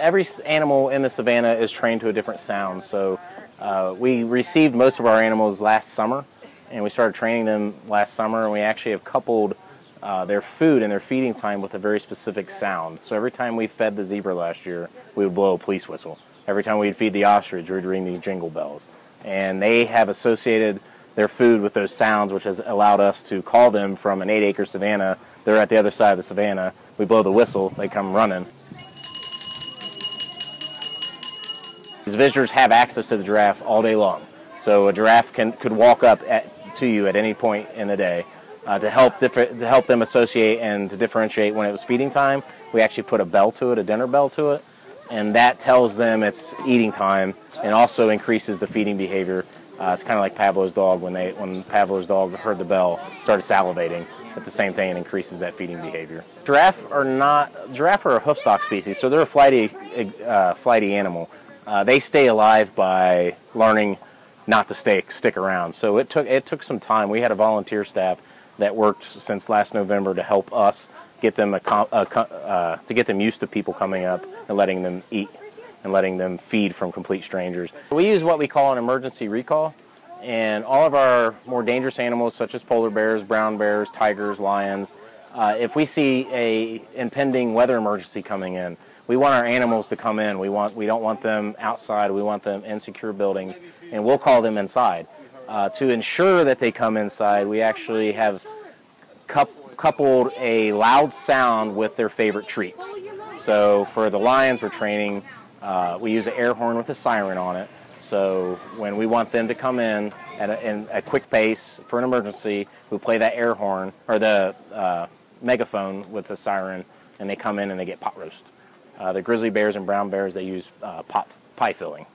every animal in the savannah is trained to a different sound. So we received most of our animals last summer, and we started training them last summer, and we actually have coupled their food and their feeding time with a very specific sound. So every time we fed the zebra last year, we would blow a police whistle. Every time we'd feed the ostrich, we'd ring these jingle bells. And they have associated their food with those sounds, which has allowed us to call them from an 8-acre savanna. They're at the other side of the savanna. We blow the whistle, they come running. These visitors have access to the giraffe all day long. So a giraffe could walk up to you at any point in the day. To help them associate and to differentiate when it was feeding time, we actually put a bell to it, a dinner bell to it, and that tells them it's eating time and also increases the feeding behavior. It's kind of like Pavlov's dog. When Pavlov's dog heard the bell, started salivating. It's the same thing and increases that feeding behavior. Giraffe are a hoofstock species, so they're a flighty animal. They stay alive by learning not to stick around. So it took some time. We had a volunteer staff that worked since last November to help us get them to get them used to people coming up and letting them eat and letting them feed from complete strangers. We use what we call an emergency recall, and all of our more dangerous animals such as polar bears, brown bears, tigers, lions, if we see a impending weather emergency coming in, we want our animals to come in. We don't want them outside. We want them in secure buildings, and we'll call them inside. To ensure that they come inside, we actually have coupled a loud sound with their favorite treats. So for the lions we're training, we use an air horn with a siren on it. So when we want them to come in at a quick pace for an emergency, we play that air horn or the megaphone with the siren, and they come in and they get pot roast. The grizzly bears and brown bears, they use pie filling.